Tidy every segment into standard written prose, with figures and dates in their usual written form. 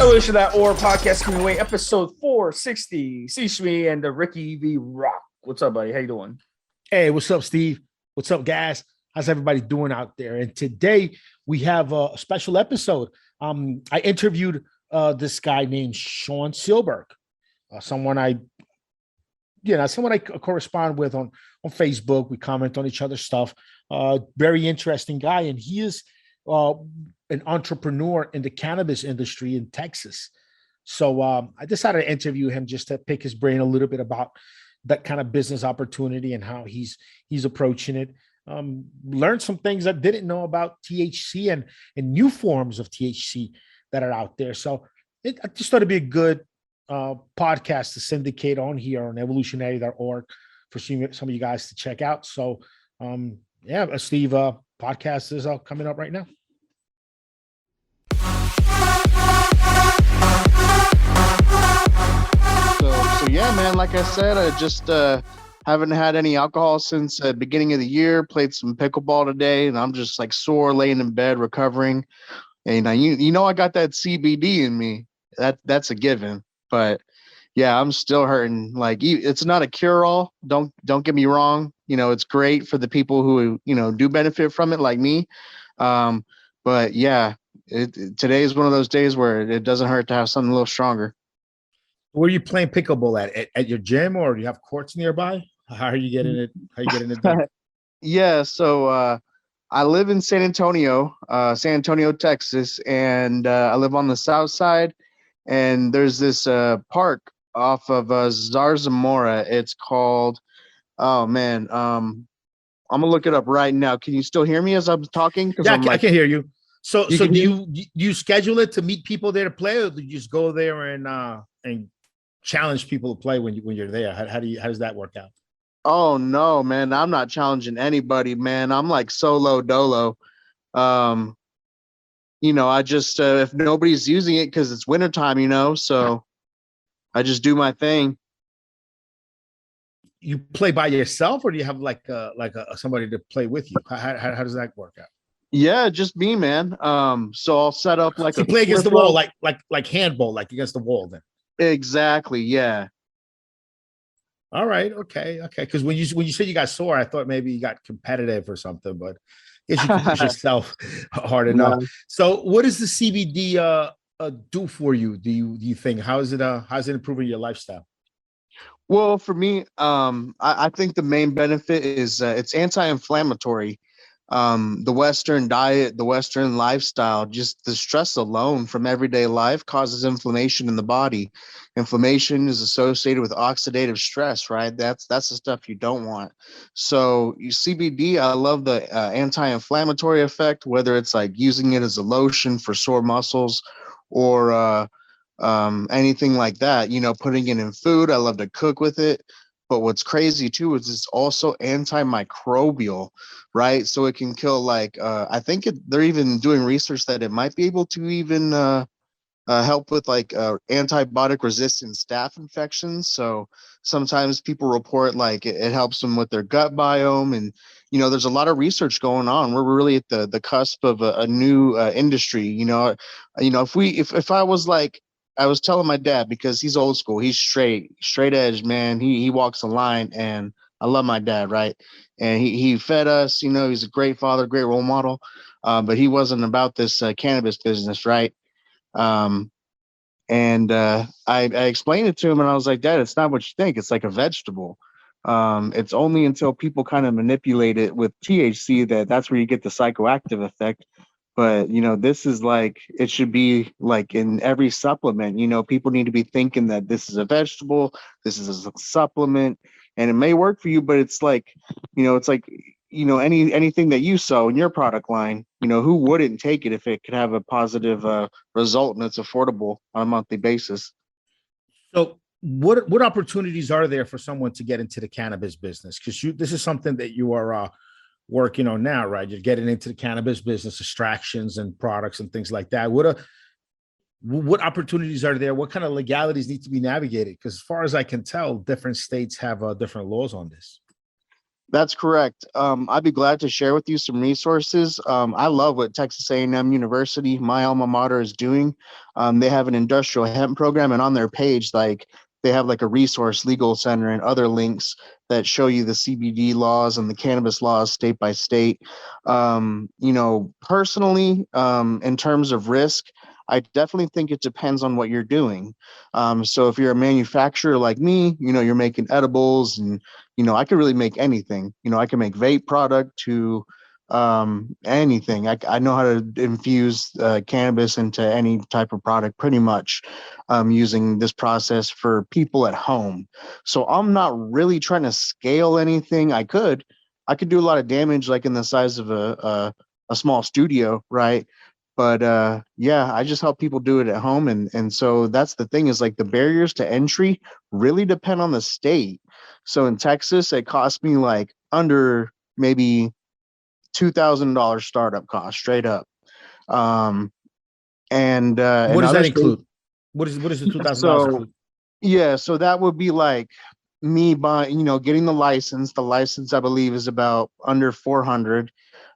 Evolutionary podcast coming away, episode 460. Stevesmi and the Ricky V Rock. What's up, buddy? How you doing? Hey, what's up, Steve? What's up, guys? How's everybody doing out there? And today we have a special episode. I interviewed this guy named Sean Zealberg, someone I correspond with on Facebook. We comment on each other's stuff. Very interesting guy, and he is an entrepreneur in the cannabis industry in Texas. So I decided to interview him just to pick his brain a little bit about that kind of business opportunity and how he's approaching it. Learned some things I didn't know about THC and new forms of THC that are out there. So I just thought it'd be a good podcast to syndicate on here on evolutionary.org for some of you guys to check out. So Steve, podcast is coming up right now. So yeah, man, like I said, I just haven't had any alcohol since the beginning of the year. Played some pickleball today, and I'm just like sore, laying in bed, recovering. And I got that CBD in me. That's a given. But yeah, I'm still hurting. Like, it's not a cure-all. Don't get me wrong. It's great for the people who do benefit from it, like me. But yeah, today is one of those days where it doesn't hurt to have something a little stronger. Where are you playing pickleball at your gym, or do you have courts nearby? How are you getting it? How are you getting it done? Yeah, so I live in San Antonio, Texas, and I live on the south side. And there's this park off of Zarzamora. It's called, I'm gonna look it up right now. Can you still hear me as I'm talking? Yeah, I can hear you. So do you schedule it to meet people there to play, or do you just go there and challenge people to play when you're there? How does that work out? Oh no, man, I'm not challenging anybody, man. I'm like solo dolo. I just if nobody's using it because it's wintertime, so I just do my thing. You play by yourself, or do you have like somebody to play with you? How does that work out? Yeah, just me, man. So I'll set up like you play against the wall, like handball, like against the wall. Then exactly, yeah. All right, okay. Because when you said you got sore, I thought maybe you got competitive or something, but I guess you can push yourself hard enough. No. So, what does the CBD do for you? Do you think how's it improving your lifestyle? Well, for me, I think the main benefit is it's anti-inflammatory. The Western diet, the Western lifestyle, just the stress alone from everyday life causes inflammation in the body. Inflammation is associated with oxidative stress, right? That's the stuff you don't want. So CBD, I love the anti-inflammatory effect, whether it's like using it as a lotion for sore muscles or anything like that, putting it in food. I love to cook with it. But what's crazy too is it's also antimicrobial, right? So it can kill I think they're even doing research that it might be able to even help with antibiotic resistant staph infections. So sometimes people report it helps them with their gut biome, and there's a lot of research going on. We're really at the cusp of a new industry. If I was I was telling my dad, because he's old school, he's straight edge, man. He walks the line, and I love my dad, right? And he fed us, he's a great father, great role model. But he wasn't about this cannabis business, right? I explained it to him, and I was like, Dad, it's not what you think. It's like a vegetable. It's only until people kind of manipulate it with THC that's where you get the psychoactive effect. But, this is it should be in every supplement. People need to be thinking that this is a vegetable, this is a supplement, and it may work for you, but it's anything that you sell in your product line, who wouldn't take it if it could have a positive result and it's affordable on a monthly basis. So what opportunities are there for someone to get into the cannabis business? Because this is something that you are working on now, right? You're getting into the cannabis business, extractions and products and things like that. What opportunities are there? What kind of legalities need to be navigated? Because as far as I can tell, different states have different laws on this. That's correct. I'd be glad to share with you some resources. I love what Texas A&M University, my alma mater, is doing. They have an industrial hemp program, and on their page, like they have like a resource legal center and other links that show you the CBD laws and the cannabis laws state by state. Personally, in terms of risk, I definitely think it depends on what you're doing. So if you're a manufacturer like me, you're making edibles and I could really make anything. I can make vape product to anything. I know how to infuse cannabis into any type of product pretty much using this process for people at home. So I'm not really trying to scale anything. I could do a lot of damage like in the size of a small studio, right? But yeah, I just help people do it at home. And so that's the thing, is like the barriers to entry really depend on the state. So in Texas, it cost me like under maybe $2,000 startup cost straight up. And What does that states, include? What is the $2,000 so include? yeah, so that would be like me buying, getting the license. The license, I believe, is about under 400.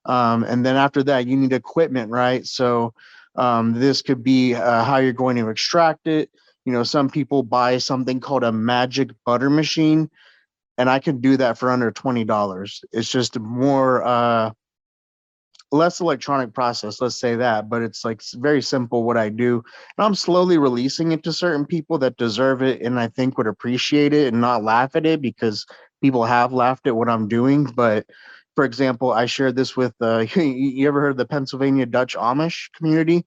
And then after that, you need equipment, right? So this could be how you're going to extract it. Some people buy something called a magic butter machine, and I can do that for under $20. It's just more less electronic process, let's say that, but it's like very simple what I do. And I'm slowly releasing it to certain people that deserve it and I think would appreciate it and not laugh at it, because people have laughed at what I'm doing. But for example, I shared this with you ever heard of the Pennsylvania Dutch Amish community?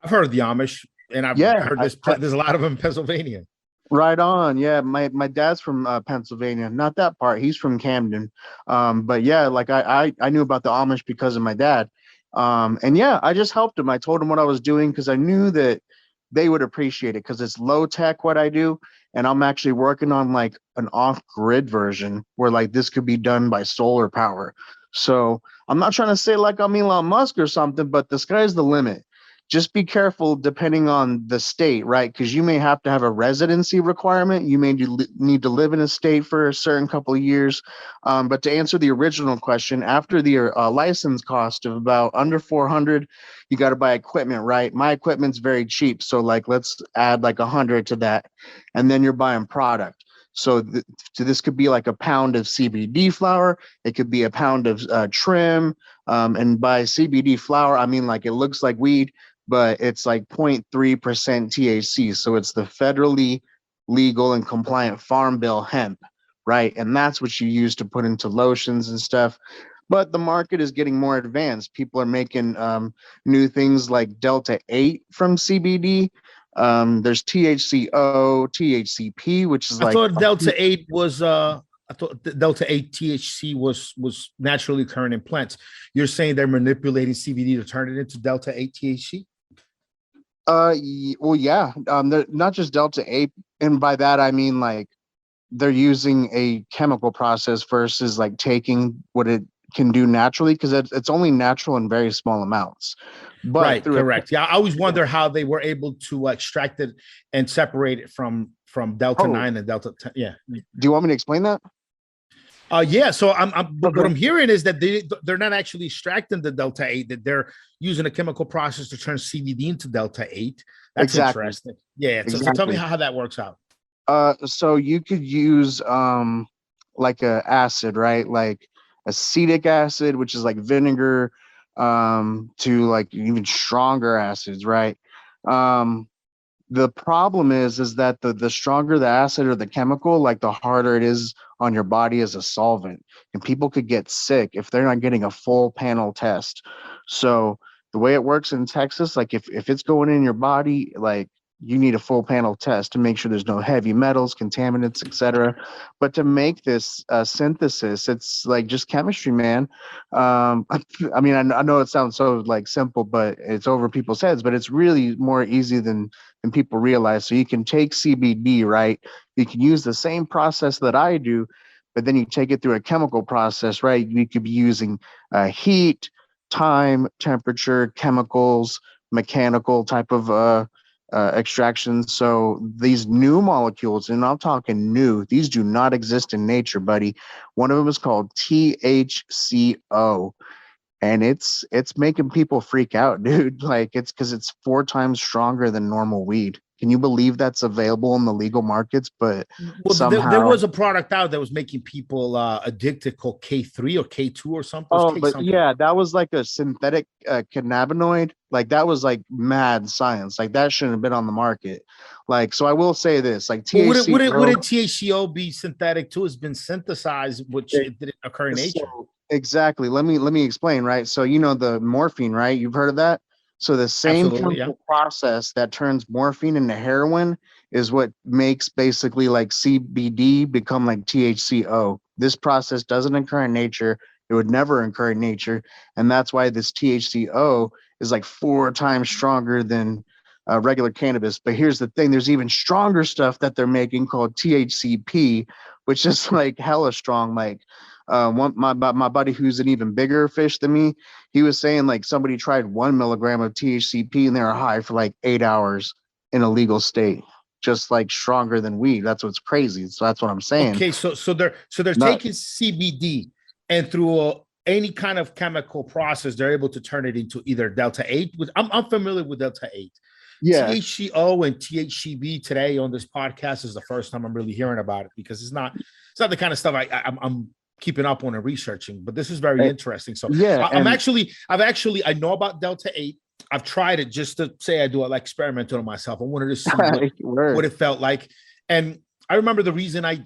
I've heard of the Amish, and I've heard there's a lot of them in Pennsylvania. Right on. Yeah, my dad's from Pennsylvania, not that part. He's from Camden. But yeah, like I knew about the Amish because of my dad. And yeah, I just helped him. I told him what I was doing because I knew that they would appreciate it, because it's low tech what I do. And I'm actually working on like an off-grid version where like this could be done by solar power. So I'm not trying to say like I'm Elon Musk or something, but the sky's the limit. Just be careful depending on the state, right? Because you may have to have a residency requirement. You may need to live in a state for a certain couple of years. But to answer the original question, after the license cost of about under 400, you got to buy equipment, right? My equipment's very cheap. So like, let's add like 100 to that. And then you're buying product. So this could be like a pound of CBD flower. It could be a pound of trim. And by CBD flower, I mean like it looks like weed, but it's like 0.3% THC. So it's the federally legal and compliant Farm Bill hemp, right? And that's what you use to put into lotions and stuff. But the market is getting more advanced. People are making new things like Delta 8 from CBD. There's THCO, THCP, which is I like thought Delta 8 was I thought the Delta 8 THC was naturally occurring in plants. You're saying they're manipulating CBD to turn it into Delta 8 THC? Well, yeah. They're not just Delta 8, and by that I mean like they're using a chemical process versus like taking what it can do naturally, because it's only natural in very small amounts. But right, correct. Yeah, I always wonder how they were able to extract it and separate it from Delta 9 and Delta 10. Yeah. Do you want me to explain that? Yeah. So what I'm hearing is that they're not actually extracting the Delta 8, that they're using a chemical process to turn CBD into Delta 8. That's interesting. Yeah. So tell me how that works out. So you could use like a acid, right? Like acetic acid, which is like vinegar, to like even stronger acids, right? The problem is that the stronger the acid or the chemical, like the harder it is on your body as a solvent, and people could get sick if they're not getting a full panel test. So the way it works in Texas, like if it's going in your body, like you need a full panel test to make sure there's no heavy metals, contaminants, etc. But to make this synthesis, it's like just chemistry, man. I mean, I know it sounds so like simple, but it's over people's heads. But it's really more easy than people realize. So you can take CBD, right? You can use the same process that I do, but then you take it through a chemical process, right? You could be using heat, time, temperature, chemicals, mechanical type of extraction. So these new molecules, and I'm talking new, these do not exist in nature, buddy. One of them is called THCO, and it's making people freak out, dude. Like, it's because it's 4 times stronger than normal weed. Can you believe that's available in the legal markets? But Well, somehow there was a product out that was making people addicted called K3 or K2 or something. It was oh, K but something. yeah, that was like a synthetic cannabinoid. Like, that was like mad science. Like, that shouldn't have been on the market. Like, so I will say this, like, Well, THC. wouldn't THCO be synthetic too? It's been synthesized, which it didn't occur in nature. So, exactly. Let me explain, right? So, you know, the morphine, right? You've heard of that? So the same Absolutely, chemical process that turns morphine into heroin is what makes basically like CBD become like THCO. This process doesn't occur in nature. It would never occur in nature. And that's why this THCO is like 4 times stronger than regular cannabis. But here's the thing, there's even stronger stuff that they're making called THCP, which is like hella strong. Like, my buddy who's an even bigger fish than me, he was saying like somebody tried 1 milligram of THCP and they were high for like 8 hours in a legal state, just like stronger than weed. That's what's crazy. So that's what I'm saying. Okay, so they're taking CBD, and through any kind of chemical process, they're able to turn it into either Delta 8. I'm familiar with Delta 8. Yeah. THCO and THC V today on this podcast is the first time I'm really hearing about it, because it's not the kind of stuff I'm keeping up on and researching, but this is very interesting. So yeah, I know about Delta 8. I've tried it just to say I do an experiment on myself. I wanted to see what it felt like. And I remember the reason I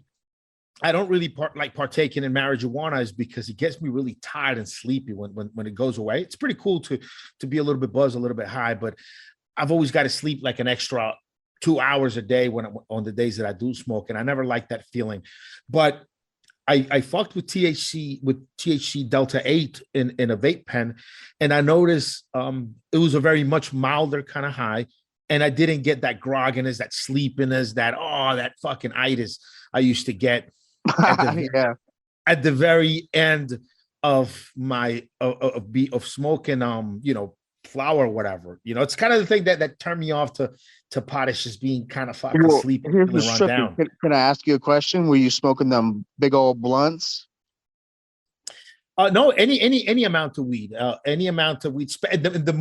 don't really partaking in marijuana is because it gets me really tired and sleepy when it goes away. It's pretty cool to be a little bit buzzed, a little bit high, but I've always got to sleep like an extra 2 hours a day on the days that I do smoke, and I never liked that feeling. But I fucked with THC Delta 8 in a vape pen, and I noticed it was a very much milder kind of high, and I didn't get that grogginess, that sleepiness, that fucking itis I used to get at the very end of my of smoking flower or whatever. It's kind of the thing that turned me off to potash, just being kind of fucking sleepy and run down. Can I ask you a question? Were you smoking them big old blunts? No, any amount of weed, any amount of weed. The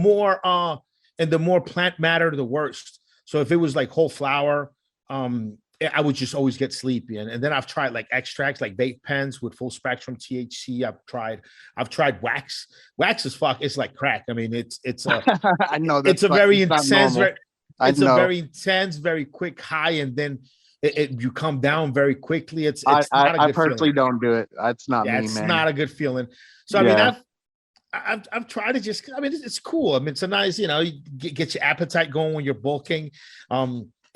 more plant matter, the worse. So if it was like whole flower, I would just always get sleepy. And then I've tried like extracts, like vape pens with full spectrum THC. I've tried wax. Wax is fuck. It's like crack. I mean, it's I know it's a very intense, very intense, very quick high, and then you come down very quickly. It's not a good I personally feeling. don't do it. That's not me, man. It's not a good feeling. So I mean, I've tried to just. I mean, it's cool. I mean, it's a nice, you get your appetite going when you're bulking.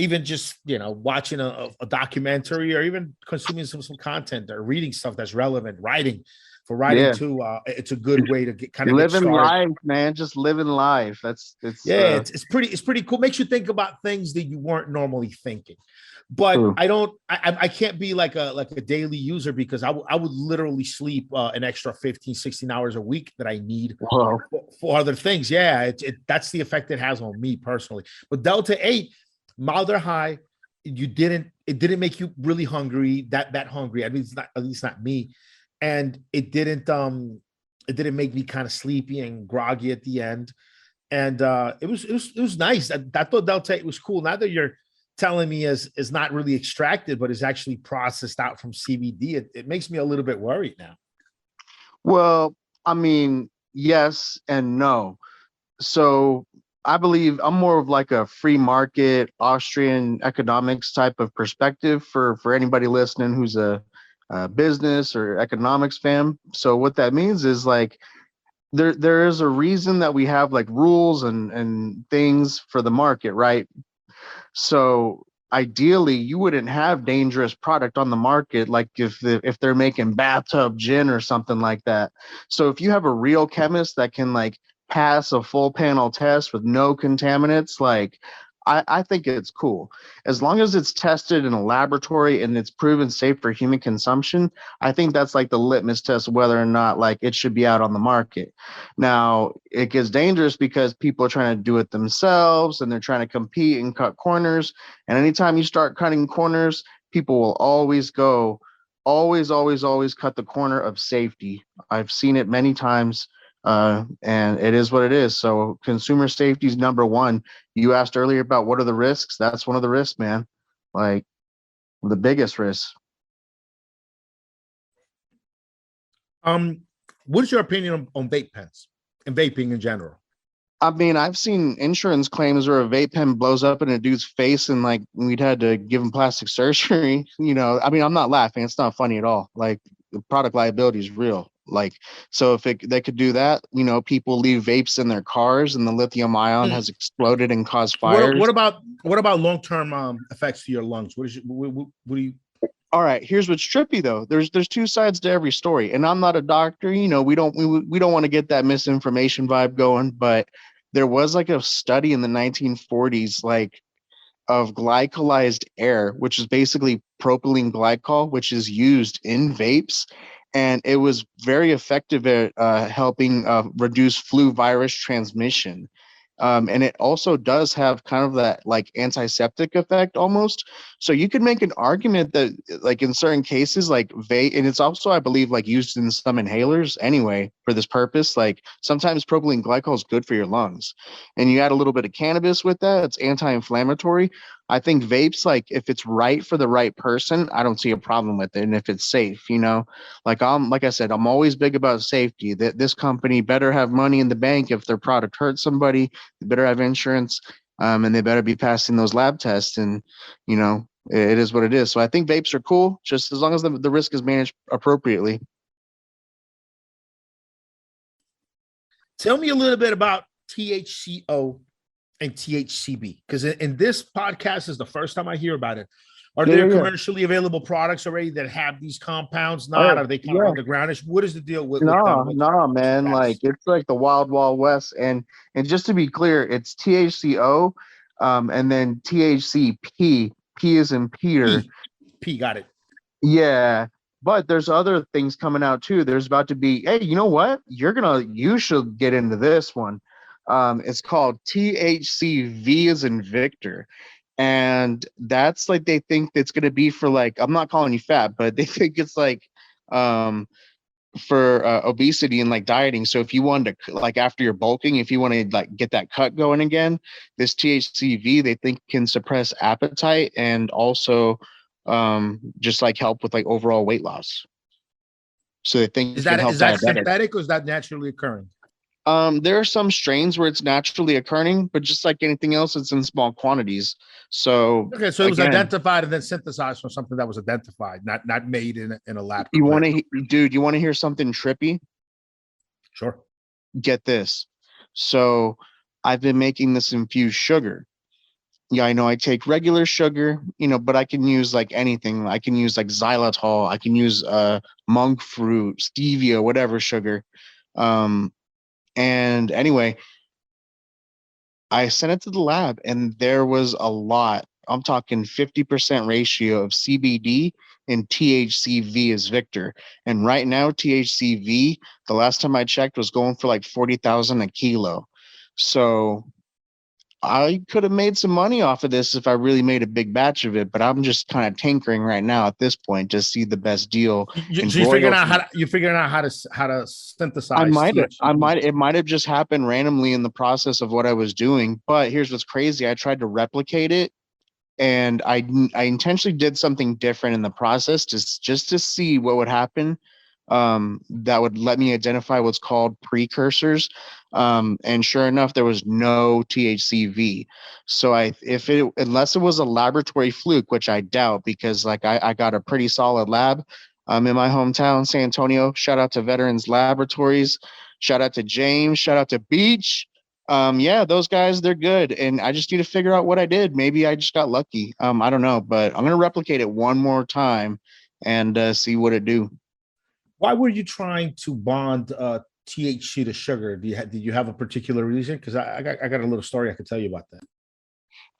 Even just watching a documentary, or even consuming some content or reading stuff that's relevant. Writing too. It's a good way to get kind of living life, man. Just living life. It's pretty cool. Makes you think about things that you weren't normally thinking. But true. I can't be like a daily user, because I would literally sleep an extra 15, 16 hours a week that I need for other things. Yeah, that's the effect it has on me personally. But Delta 8, milder high, it didn't make you really hungry, that hungry. I mean, at least not me. And it didn't make me kind of sleepy and groggy at the end. And it was nice. I thought Delta 8 was cool. Now that you're telling me is not really extracted, but is actually processed out from CBD, it makes me a little bit worried now. Well, I mean, yes and no. So I believe I'm more of like a free market Austrian economics type of perspective for anybody listening who's a business or economics fan. So what that means is like there is a reason that we have like rules and things for the market, right? So ideally you wouldn't have dangerous product on the market, like if they're making bathtub gin or something like that. So if you have a real chemist that can like pass a full panel test with no contaminants, like I think it's cool. As long as it's tested in a laboratory and it's proven safe for human consumption, I think that's like the litmus test of whether or not like it should be out on the market. Now, it gets dangerous because people are trying to do it themselves and they're trying to compete and cut corners. And anytime you start cutting corners, people will always always cut the corner of safety. I've seen it many times, and it is what it is. So consumer safety is number one. You asked earlier about what are the risks. That's one of the risks, man. Like the biggest risk. What is your opinion on vape pens and vaping in general? I mean, I've seen insurance claims where a vape pen blows up in a dude's face and like we'd had to give him plastic surgery. You know, I mean, I'm not laughing. It's not funny at all. Like the product liability is real. Like, so if they could do that, you know, people leave vapes in their cars and the lithium ion has exploded and caused fires. What about long-term effects to your lungs? What do you? All right, here's what's trippy though. There's two sides to every story, and I'm not a doctor. You know, we don't want to get that misinformation vibe going, but there was like a study in the 1940s, like of glycolized air, which is basically propylene glycol, which is used in vapes. And it was very effective at helping reduce flu virus transmission. And it also does have kind of that like antiseptic effect almost. So you could make an argument that like in certain cases, like vape, and it's also, I believe, like used in some inhalers anyway for this purpose. Like sometimes propylene glycol is good for your lungs, and you add a little bit of cannabis with that, it's anti-inflammatory. I think vapes, like if it's right for the right person, I don't see a problem with it. And if it's safe, you know, like I said, I'm always big about safety. That this company better have money in the bank if their product hurts somebody. They better have insurance, and they better be passing those lab tests. And you know, it is what it is. So I think vapes are cool, just as long as the risk is managed appropriately. Tell me a little bit about THCO and THCV, because in this podcast is the first time I hear about it. Are there commercially available products already that have these compounds? Not are they kind of undergroundish? What is the deal with no, man? Like it's like the wild west. And just to be clear, it's THCO, and then THCP. P is in Peter. P got it. Yeah. But there's other things coming out too. There's about to be, hey, you know what? You should get into this one. It's called THC V as in Victor. And that's like, they think it's going to be for like, I'm not calling you fat, but they think it's like for obesity and like dieting. So if you wanted to, like after you're bulking, if you want to like get that cut going again, this THC V they think can suppress appetite and also just like help with like overall weight loss. So they think is that synthetic or is that naturally occurring? There are some strains where it's naturally occurring, but just like anything else, it's in small quantities. So okay, so it was identified and then synthesized from something that was identified, not made in a lab. You want to hear something trippy? Sure. Get this. So I've been making this infused sugar. Yeah, I know I take regular sugar, you know, but I can use like anything. I can use like xylitol. I can use monk fruit, stevia, whatever sugar. And anyway, I sent it to the lab and there was a lot. I'm talking 50% ratio of CBD and THC V as Victor. And right now, THC V, the last time I checked, was going for like 40,000 a kilo. So I could have made some money off of this if I really made a big batch of it, but I'm just kind of tinkering right now at this point to see the best deal. You're figuring out how to synthesize. It might have just happened randomly in the process of what I was doing. But here's what's crazy: I tried to replicate it, and I intentionally did something different in the process just to see what would happen. That would let me identify what's called precursors. And sure enough, there was no THCV. So unless it was a laboratory fluke, which I doubt, because like I got a pretty solid lab in my hometown, San Antonio. Shout out to Veterans Laboratories. Shout out to James. Shout out to Beach. Yeah, those guys, they're good. And I just need to figure out what I did. Maybe I just got lucky. I don't know, but I'm going to replicate it one more time and see what it do. Why were you trying to bond THC to sugar? Did you have a particular reason? Because I got a little story I could tell you about that.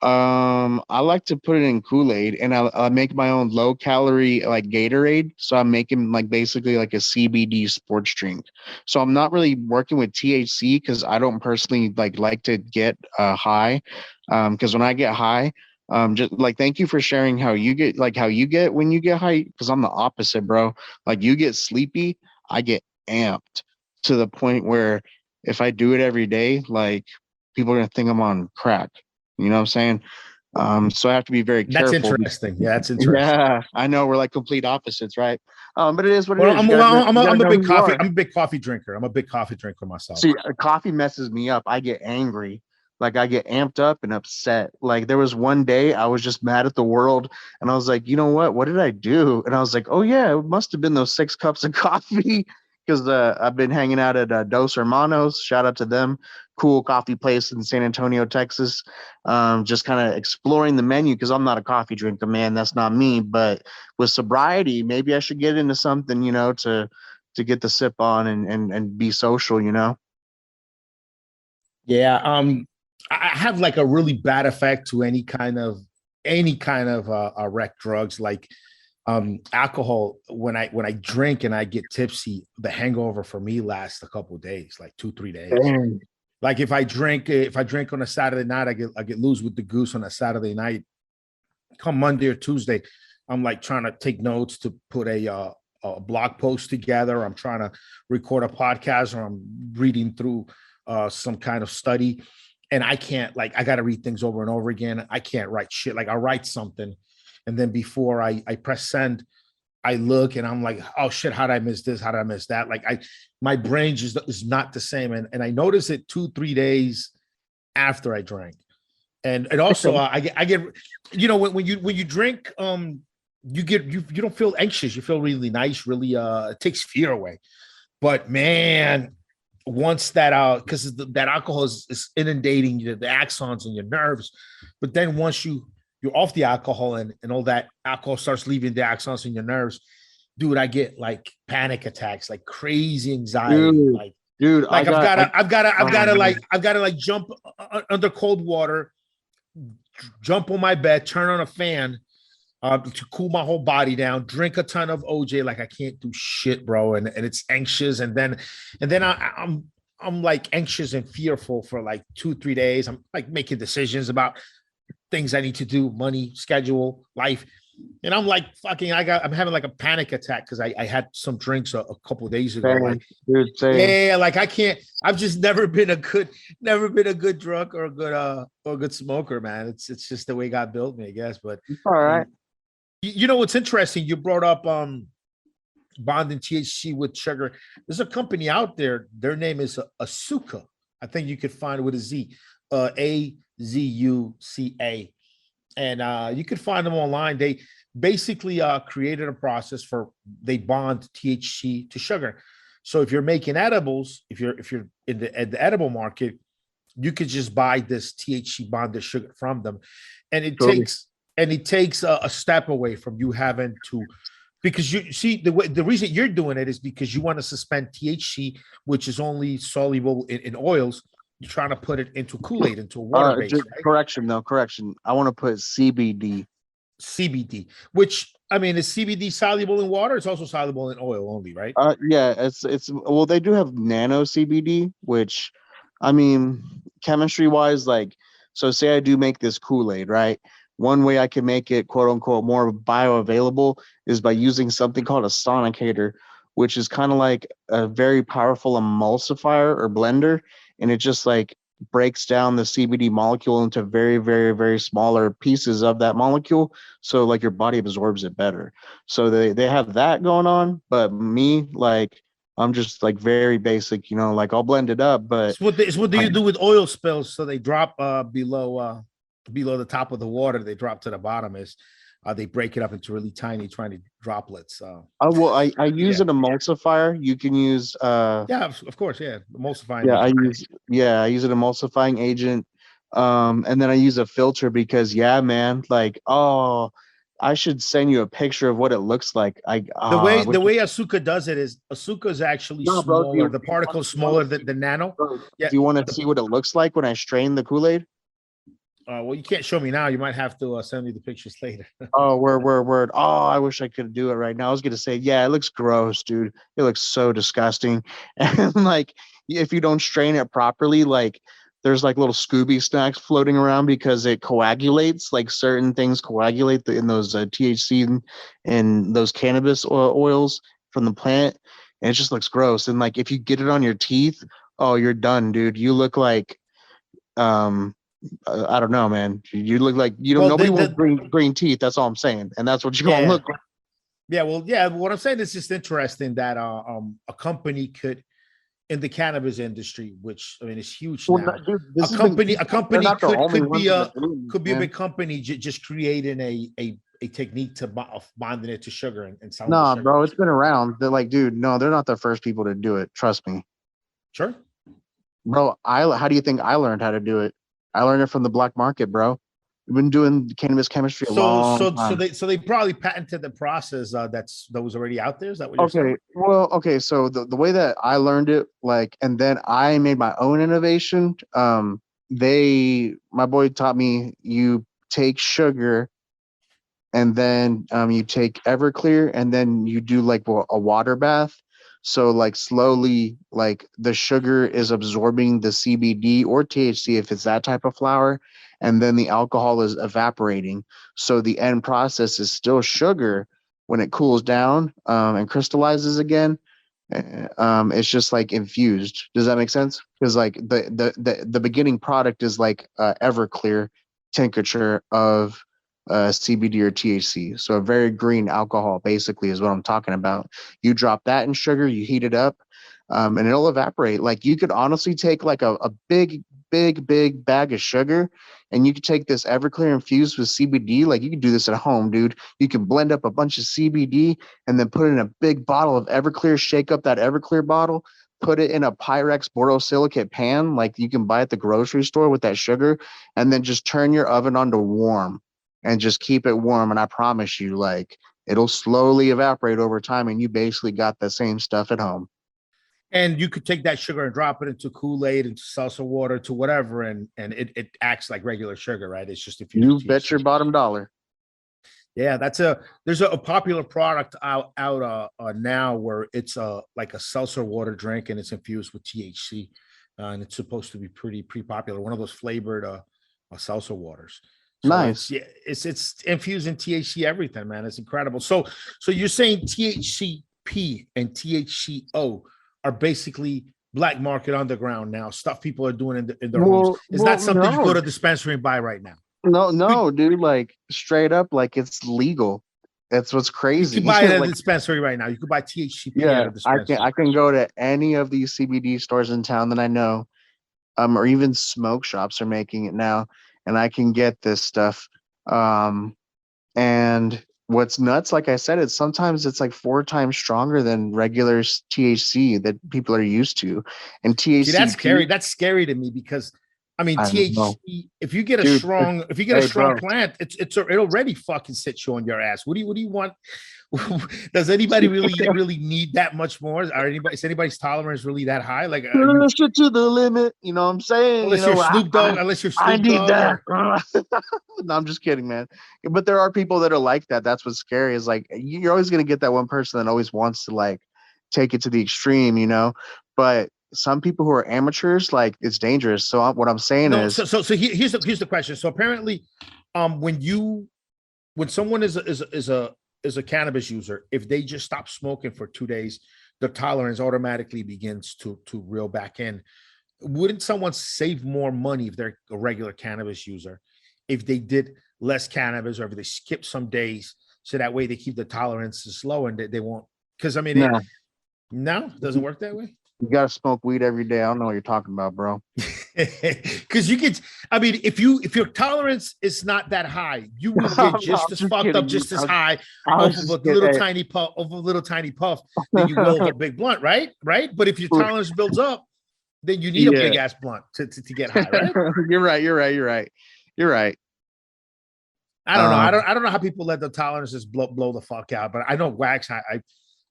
I like to put it in Kool-Aid, and I make my own low calorie like Gatorade. So I'm making like basically like a CBD sports drink. So I'm not really working with THC because I don't personally like to get high. Because when I get high, just like thank you for sharing how you get when you get high. Because I'm the opposite, bro. Like you get sleepy, I get amped to the point where if I do it every day, like people are gonna think I'm on crack. You know what I'm saying? So I have to be very That's careful. interesting. Yeah, that's interesting. Yeah, I know we're like complete opposites, right? But it is what it Well, is. I'm, You gotta I'm, you a, gotta I'm a know big who you coffee. are. I'm a big coffee drinker. I'm a big coffee drinker myself. See, coffee messes me up. I get angry. Like I get amped up and upset. Like there was one day I was just mad at the world, and I was like, you know what? What did I do? And I was like, oh yeah, it must have been those 6 cups of coffee because I've been hanging out at Dos Hermanos. Shout out to them, cool coffee place in San Antonio, Texas. Just kind of exploring the menu because I'm not a coffee drinker, man. That's not me. But with sobriety, maybe I should get into something, to get the sip on and be social, Yeah. I have like a really bad effect to any kind of rec drugs, like alcohol. When I drink and I get tipsy, the hangover for me lasts a couple of days, like 2-3 days. Dang. Like if I drink on a Saturday night, I get loose with the goose on a Saturday night. Come Monday or Tuesday, I'm like trying to take notes to put a blog post together. I'm trying to record a podcast, or I'm reading through some kind of study, and I can't, like, I got to read things over and over again. I can't write shit. Like I'll write something, and then before I press send, I look and I'm like, oh shit, how did I miss this? How did I miss that? Like my brain just is not the same. And I notice it 2-3 days after I drank. And also I get, when you drink, you don't feel anxious. You feel really nice, really, it takes fear away. But man, once that because that alcohol is inundating the axons and your nerves. But then once you're off the alcohol, and all that alcohol starts leaving the axons in your nerves, dude, I get like panic attacks, like crazy anxiety. Dude, Like I've got to like jump under cold water, jump on my bed, turn on a fan to cool my whole body down, drink a ton of OJ. Like I can't do shit, bro. And it's anxious. And then I'm like anxious and fearful for like 2-3 days. I'm like making decisions about things I need to do, money, schedule, life. And I'm like, I'm having like a panic attack because I had some drinks a couple of days ago. Like, yeah, like I've just never been a good drunk or a good smoker, man. It's just the way God built me, I guess. But all right. You know what's interesting? You brought up bonding THC with sugar. There's a company out there. Their name is Azuca. I think you could find it with a Z, Azuca, and you could find them online. They basically created a process they bond THC to sugar. So if you're making edibles, if you're in the edible market, you could just buy this THC bonded sugar from them, and it takes a step away from you having to, because you see the reason you're doing it is because you want to suspend THC, which is only soluble in oils. You're trying to put it into Kool-Aid, into water base. Right? Correction. I want to put CBD. CBD, which I mean, is CBD soluble in water? It's also soluble in oil only, right? Yeah, it's well, they do have nano CBD, which, I mean, chemistry wise, like, so say I do make this Kool-Aid, right? One way I can make it, quote unquote, more bioavailable is by using something called a sonicator, which is kind of like a very powerful emulsifier or blender. And it just like breaks down the CBD molecule into very, very, very smaller pieces of that molecule. So like your body absorbs it better. So they have that going on. But me, like, I'm just like very basic, like I'll blend it up. But it's what do you do with oil spills? So they drop below the top of the water, they drop to the bottom. They break it up into really tiny droplets. I use an emulsifier. You can use of course, emulsifying. I use an emulsifying agent. And then I use a filter because man, like, I should send you a picture of what it looks like. The way Azuca does it is Azuca is actually smaller. Bro, the particle's smaller than the nano. Bro, do you want to see what it looks like when I strain the Kool-Aid? Well, you can't show me now. You might have to send me the pictures later. Oh, word. Oh, I wish I could do it right now. I was gonna say, yeah, it looks gross, dude. It looks so disgusting. And like, if you don't strain it properly, like, there's like little Scooby snacks floating around because it coagulates. Like certain things coagulate in those THC and those cannabis oils from the plant, and it just looks gross. And like, if you get it on your teeth, oh, you're done, dude. You look like um I don't know, man. You look like you don't. Well, Nobody wants green teeth. That's all I'm saying, and that's what you're gonna yeah. look like. Yeah, well, yeah. What I'm saying is just interesting that a company could in the cannabis industry, which I mean is huge now. Dude, A company could be a man. big company just creating a technique of bonding it to sugar and selling. Nah, sugar. bro, it's been around. They're like, dude, no, they're not the first people to do it. Trust me, Sure. bro. How do you think I learned how to do it? I learned it from the black market, bro. We've been doing cannabis chemistry a long time. So they probably patented the process that was already out there. Is that what you're saying? Okay. So the way that I learned it, like, and then I made my own innovation. My boy taught me you take sugar, and then you take Everclear, and then you do like a water bath. So like slowly, like the sugar is absorbing the CBD or THC if it's that type of flower, and then the alcohol is evaporating. So the end process is still sugar when it cools down and crystallizes again. It's just like infused. Does that make sense? Because like the beginning product is like Everclear tincture of CBD or THC. So a very green alcohol basically is what I'm talking about. You drop that in sugar, you heat it up, and it'll evaporate. Like you could honestly take like a big bag of sugar, and you could take this Everclear infused with CBD. Like you could do this at home, dude. You can blend up a bunch of CBD and then put it in a big bottle of Everclear, shake up that Everclear bottle, put it in a Pyrex borosilicate pan like you can buy at the grocery store with that sugar, and then just turn your oven on to warm and just keep it warm. And I promise you, like, it'll slowly evaporate over time, and you basically got the same stuff at home. And you could take that sugar and drop it into Kool-Aid, into salsa water, to whatever, and it acts like regular sugar, right? It's just if you bet your bottom dollar. Yeah, there's a popular product out now where it's like a seltzer water drink, and it's infused with THC, and it's supposed to be pretty popular. One of those flavored seltzer waters. So nice. It's infused in THC everything, man. It's incredible. So you're saying THCP and THCO are basically black market underground now, stuff people are doing in their homes. It's not something you go to dispensary and buy right now. No, dude, like straight up, like it's legal. That's what's crazy. You can buy it at a dispensary right now. You can buy THCP at a dispensary. I can go to any of these CBD stores in town that I know, or even smoke shops are making it now, and I can get this stuff. And what's nuts, like I said, sometimes it's like 4 times stronger than regular THC that people are used to. And THC, see, that's scary. That's scary to me because I mean THC. If you get a strong plant, it already fucking sits you on your ass. What do you want? Does anybody really need that much more? Is anybody's tolerance really that high? Like push it to the limit, you know what I'm saying? Unless you're Snoop Dogg, I need that. No, I'm just kidding, man. But there are people that are like that. That's what's scary. Is like you're always gonna get that one person that always wants to like take it to the extreme, you know. But some people who are amateurs, like it's dangerous. So what I'm saying is, so here's the question. So apparently, when someone is a cannabis user, if they just stop smoking for 2 days, the tolerance automatically begins to reel back in. Wouldn't someone save more money if they're a regular cannabis user if they did less cannabis, or if they skip some days, so that way they keep the tolerances low and they won't? Because I mean, no, it doesn't work that way. You gotta smoke weed every day. I don't know what you're talking about, bro. Because you get, I mean, if your tolerance is not that high, you will get just as fucked up, just as high off of a little tiny puff, than you will of a big blunt, right? But if your tolerance builds up, then you need a big ass blunt to get high, right? You're right. I don't know. I don't know how people let the tolerances blow the fuck out, but I know wax.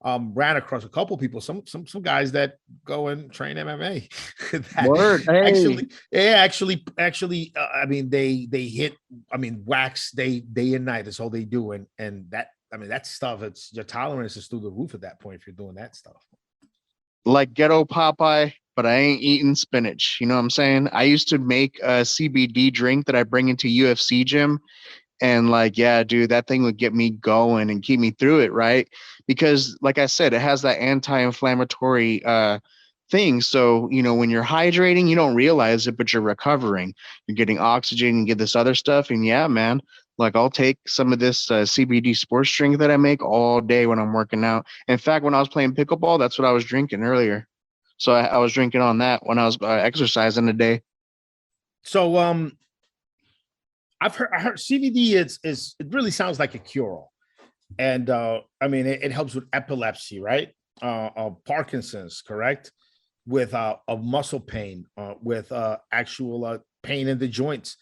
ran across a couple people, some guys that go and train MMA. that Word. Hey. I mean, they hit, I mean, wax day and night is all they do, and that, I mean, that stuff, it's your tolerance is through the roof at that point if you're doing that stuff. Like ghetto Popeye, but I ain't eating spinach. You know what I'm saying? I used to make a CBD drink that I bring into UFC gym. And like, yeah, dude, that thing would get me going and keep me through it, right? Because like I said, it has that anti-inflammatory thing. So, you know, when you're hydrating, you don't realize it, but you're recovering. You're getting oxygen and get this other stuff. And yeah, man, like I'll take some of this CBD sports drink that I make all day when I'm working out. In fact, when I was playing pickleball, that's what I was drinking earlier. So I was drinking on that when I was exercising today. So, I heard CBD is it really sounds like a cure-all. And I mean, it helps with epilepsy, right? Parkinson's, correct? With of muscle pain, with actual pain in the joints.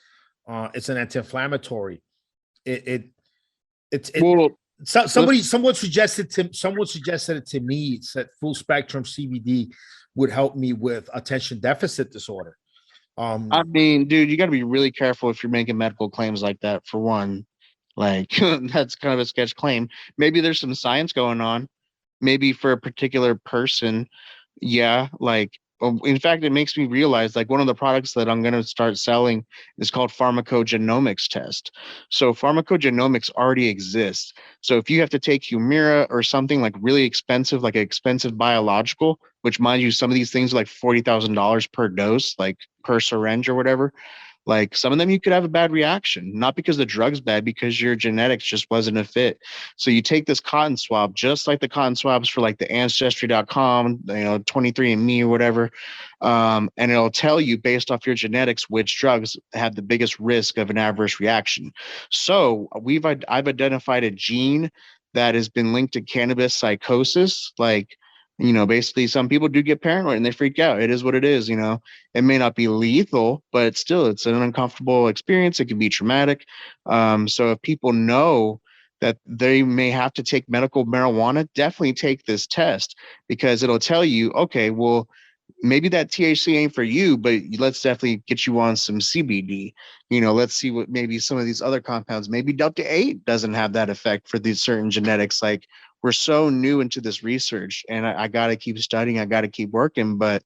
It's an anti-inflammatory. Well, Someone suggested it to me. It said full spectrum CBD would help me with attention deficit disorder. I mean, dude, you got to be really careful if you're making medical claims like that. For one, like that's kind of a sketch claim. Maybe there's some science going on. Maybe for a particular person, yeah. Like, in fact, it makes me realize like one of the products that I'm going to start selling is called Pharmacogenomics Test. So pharmacogenomics already exists. So if you have to take Humira or something like really expensive, like an expensive biological, which mind you, some of these things are like $40,000 per dose, like per syringe or whatever. Like some of them you could have a bad reaction, not because the drug's bad, because your genetics just wasn't a fit. So you take this cotton swab, just like the cotton swabs for like the ancestry.com, 23andMe or whatever. And it'll tell you based off your genetics, which drugs have the biggest risk of an adverse reaction. So I've identified a gene that has been linked to cannabis psychosis. Like, basically some people do get paranoid and they freak out. It is what it is. It may not be lethal, but it's an uncomfortable experience. It can be traumatic. So if people know that they may have to take medical marijuana, definitely take this test, because it'll tell you, okay, well, maybe that THC ain't for you, but let's definitely get you on some CBD. Let's see what maybe some of these other compounds, maybe Delta 8 doesn't have that effect for these certain genetics. Like, we're so new into this research, and I got to keep studying. I got to keep working, but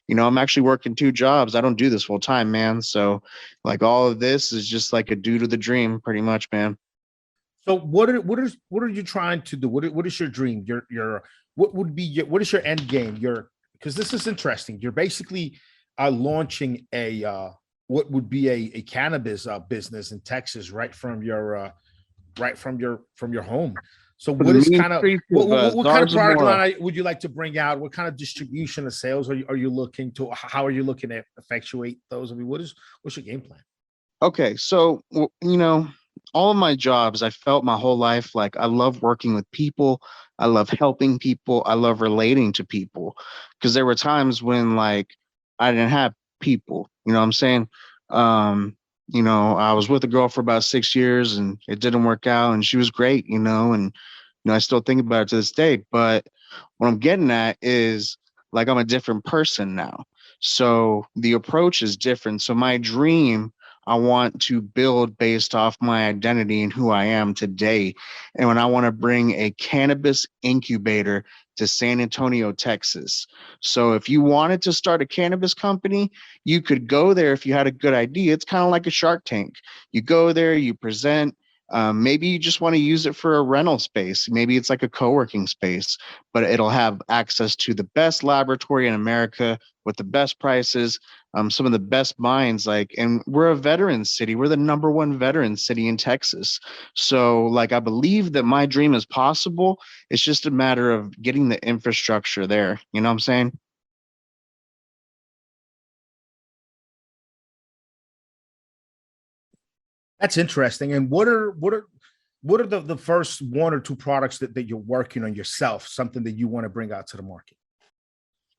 I'm actually working 2 jobs. I don't do this full time, man. So like all of this is just like a due to the dream pretty much, man. So what are you trying to do? What is your dream? What is your end game? Because this is interesting. You're basically launching what would be a cannabis business in Texas right from your home. So what kind of product line would you like to bring out? What kind of distribution of sales are you looking to? How are you looking to effectuate those? I mean, what's your game plan? Okay, so all of my jobs, I felt my whole life like I love working with people. I love helping people. I love relating to people, because there were times when like I didn't have people. You know what I'm saying? I was with a girl for about 6 years and it didn't work out, and she was great, and I still think about it to this day. But what I'm getting at is like I'm a different person now. So the approach is different. So my dream, I want to build based off my identity and who I am today. And when I want to bring a cannabis incubator to San Antonio, Texas. So if you wanted to start a cannabis company, you could go there if you had a good idea. It's kind of like a Shark Tank. You go there, you present. Maybe you just want to use it for a rental space. Maybe it's like a co-working space, but it'll have access to the best laboratory in America with the best prices, some of the best minds. And we're a veteran city. We're the #1 veteran city in Texas. So I believe that my dream is possible. It's just a matter of getting the infrastructure there. You know what I'm saying? That's interesting. And what are the first 1 or 2 products that you're working on yourself, something that you want to bring out to the market?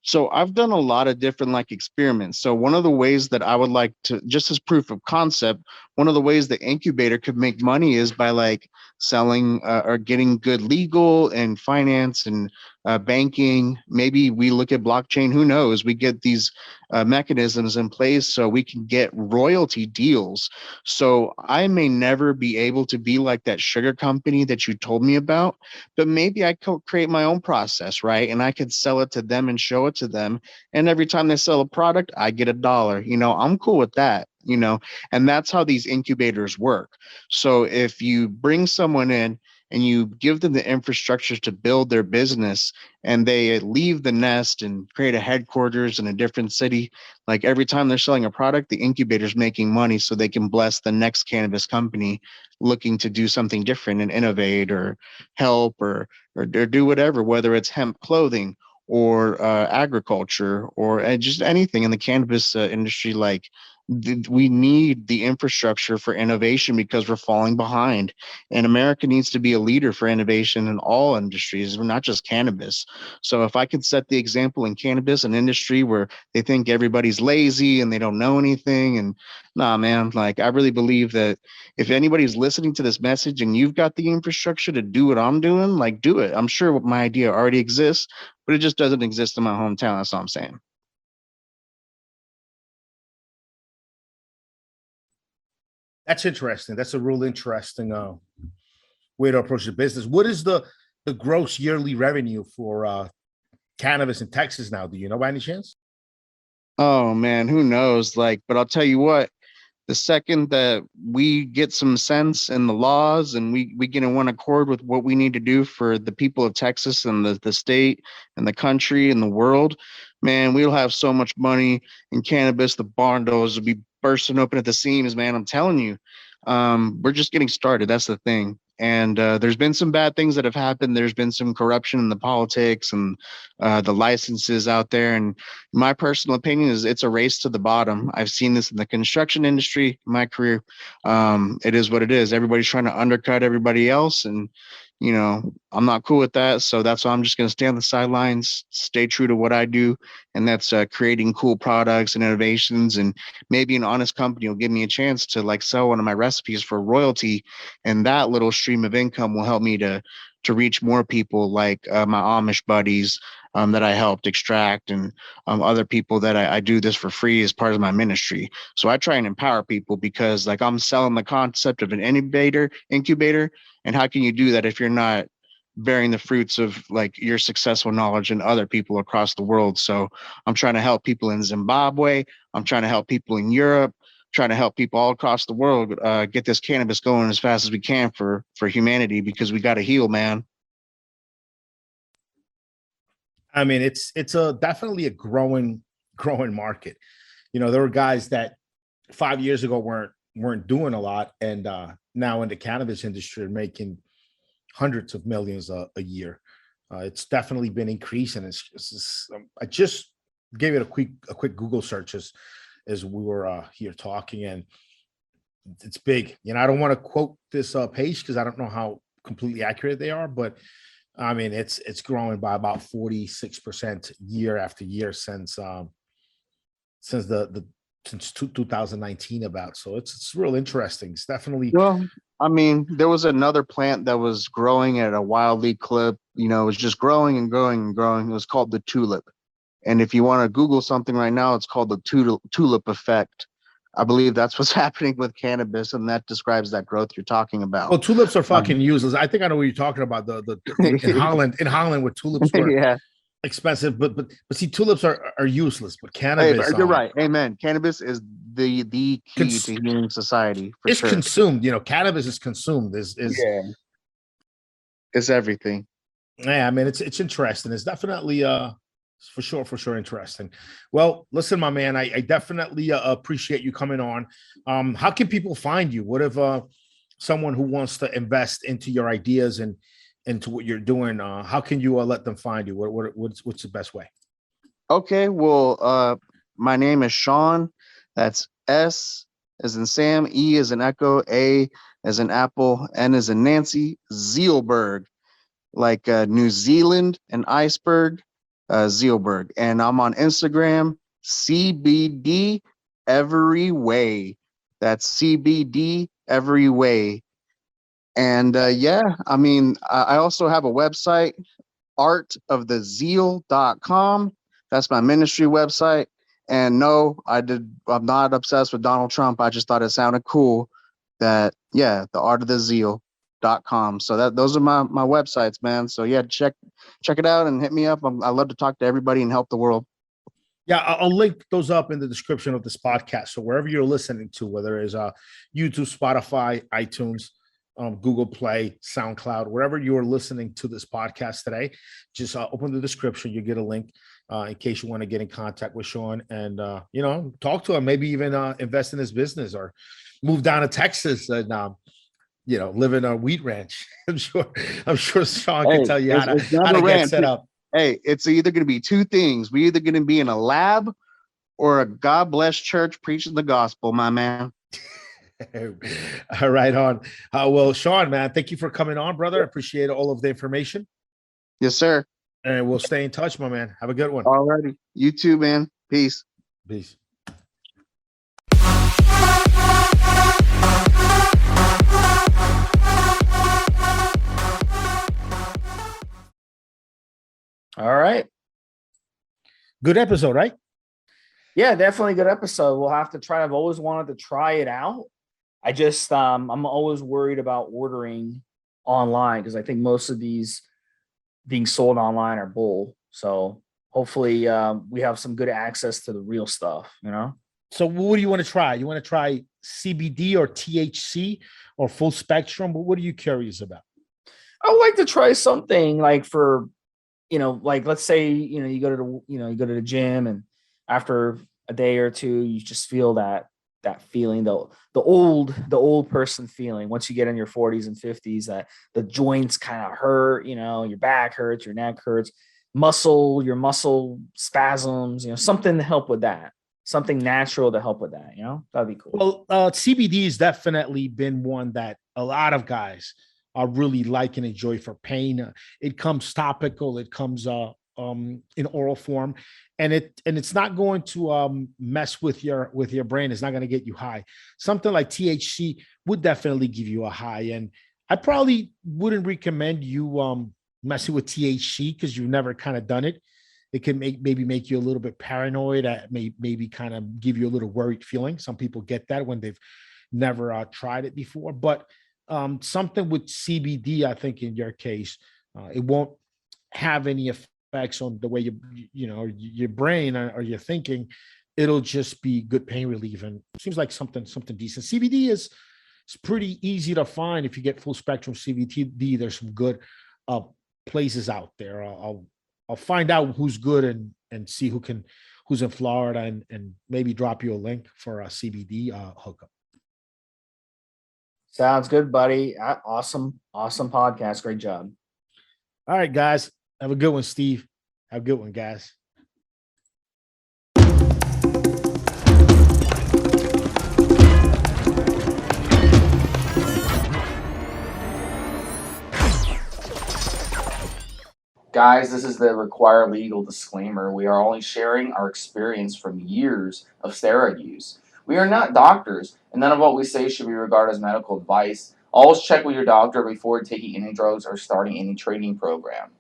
So I've done a lot of different like experiments. So one of the ways that I would like to, just as proof of concept, one of the ways the incubator could make money is by like selling or getting good legal and finance and banking. Maybe we look at blockchain. Who knows? We get these mechanisms in place so we can get royalty deals. So I may never be able to be like that sugar company that you told me about, but maybe I could create my own process, right? And I could sell it to them and show it to them. And every time they sell a product, I get $1. I'm cool with that, and that's how these incubators work. So if you bring someone in and you give them the infrastructure to build their business and they leave the nest and create a headquarters in a different city, like every time they're selling a product, the incubator's making money so they can bless the next cannabis company looking to do something different and innovate or help or do whatever, whether it's hemp clothing or agriculture or just anything in the cannabis industry. Like we need the infrastructure for innovation because we're falling behind, and America needs to be a leader for innovation in all industries, not just cannabis. So if I could set the example in cannabis, an industry where they think everybody's lazy and they don't know anything, and nah, man, like I really believe that if anybody's listening to this message and you've got the infrastructure to do what I'm doing, like do it. I'm sure my idea already exists, but it just doesn't exist in my hometown. That's all I'm saying. That's interesting. That's a real interesting way to approach the business. What is the gross yearly revenue for cannabis in Texas now? Do you know by any chance? Oh man, who knows? Like, but I'll tell you what, the second that we get some sense in the laws and we get in one accord with what we need to do for the people of Texas and the state and the country and the world, man, we'll have so much money in cannabis. The barn doors will be bursting open at the seams, man. I'm telling you, we're just getting started. That's the thing. And there's been some bad things that have happened. There's been some corruption in the politics and the licenses out there. And my personal opinion is it's a race to the bottom. I've seen this in the construction industry in my career. It is what it is. Everybody's trying to undercut everybody else. And, I'm not cool with that. So that's why I'm just going to stay on the sidelines, stay true to what I do. And that's creating cool products and innovations. And maybe an honest company will give me a chance to like sell one of my recipes for royalty. And that little stream of income will help me to reach more people like my Amish buddies that I helped extract and other people that I do this for free as part of my ministry. So I try and empower people because like I'm selling the concept of an incubator. And how can you do that if you're not bearing the fruits of like your successful knowledge and other people across the world? So I'm trying to help people in Zimbabwe. I'm trying to help people in Europe, trying to help people all across the world get this cannabis going as fast as we can for humanity, because we got to heal, man. I mean, it's definitely a growing market. There were guys that 5 years ago weren't doing a lot, and now in the cannabis industry are making hundreds of millions a year. It's definitely been increasing. I just gave it a quick Google search as we were here talking, and it's big. I don't want to quote this page because I don't know how completely accurate they are, but I mean it's growing by about 46% year after year since 2019 about. So it's real interesting. It's definitely. Well, I mean, there was another plant that was growing at a wildly clip. It was just growing and growing and growing. It was called the tulip. And if you want to Google something right now, it's called the tulip effect. I believe that's what's happening with cannabis, and that describes that growth you're talking about. Well, tulips are fucking useless. I think I know what you're talking about. The in Holland, where tulips were yeah. expensive, but see, tulips are useless. But cannabis, you're right. Amen. Cannabis is the key to healing society. It's sure. Consumed. Cannabis is consumed. It's everything. Yeah, I mean, it's interesting. It's definitely for sure interesting. Well, listen, my man, I definitely appreciate you coming on. How can people find you? What if someone who wants to invest into your ideas and into what you're doing, how can you let them find you? What's the best way? Okay, well, my name is Sean. That's S as in Sam, E as in Echo, A as in Apple, N as in Nancy, Zealberg, like New Zealand and iceberg. Zealberg, and I'm on Instagram, CBD Every Way. That's CBD Every Way. And yeah, I mean, I also have a website, artofthezeal.com. That's my ministry website. And no, I'm not obsessed with Donald Trump. I just thought it sounded cool that, yeah, the artofthezeal.com. So those are my websites, man. So yeah, check it out and hit me up. I love to talk to everybody and help the world. Yeah, I'll link those up in the description of this podcast. So wherever you're listening to, whether it's YouTube, Spotify, iTunes, Google Play, SoundCloud, wherever you're listening to this podcast today, just open the description. You get a link in case you want to get in contact with Sean and talk to him. Maybe even invest in his business or move down to Texas and live in a wheat ranch. I'm sure Sean can tell you how to get set up. Hey, it's either going to be two things. We're either going to be in a lab or a God bless church preaching the gospel, my man. All right, on. Well, Sean, man, thank you for coming on, brother. I appreciate all of the information. Yes, sir. And we'll stay in touch, my man. Have a good one. All righty. You too, man. Peace. Peace. All right. Good episode, right? Yeah, definitely good episode. We'll have to try. I've always wanted to try it out. I just I'm always worried about ordering online because I think most of these being sold online are bull. So hopefully we have some good access to the real stuff, So what do you want to try? You want to try CBD or THC or full spectrum? What are you curious about? I would like to try something like for, like let's say, you go to the gym and after a day or two, you just feel that feeling, the old person feeling once you get in your 40s and 50s, that the joints kind of hurt, your back hurts, your neck hurts, your muscle spasms, something to help with that, something natural to help with that, that'd be cool. Well, CBD has definitely been one that a lot of guys are really like and enjoy for pain. It comes topical, it comes in oral form, and it's not going to mess with your brain. It's not going to get you high. Something like THC would definitely give you a high, and I probably wouldn't recommend you messing with THC because you've never kind of done it. It can maybe make you a little bit paranoid, maybe kind of give you a little worried feeling. Some people get that when they've never tried it before, but something with CBD, I think in your case, it won't have any effects on the way your brain or your thinking. It'll just be good pain relief, and it seems like something decent. CBD is pretty easy to find if you get full spectrum CBD. There's some good places out there. I'll find out who's good and see who's in Florida and maybe drop you a link for a CBD hookup. Sounds good, buddy. Awesome podcast. Great job. All right, guys. Have a good one, Steve. Have a good one, guys. Guys, this is the required legal disclaimer. We are only sharing our experience from years of steroid use. We are not doctors, and none of what we say should be regarded as medical advice. Always check with your doctor before taking any drugs or starting any training program.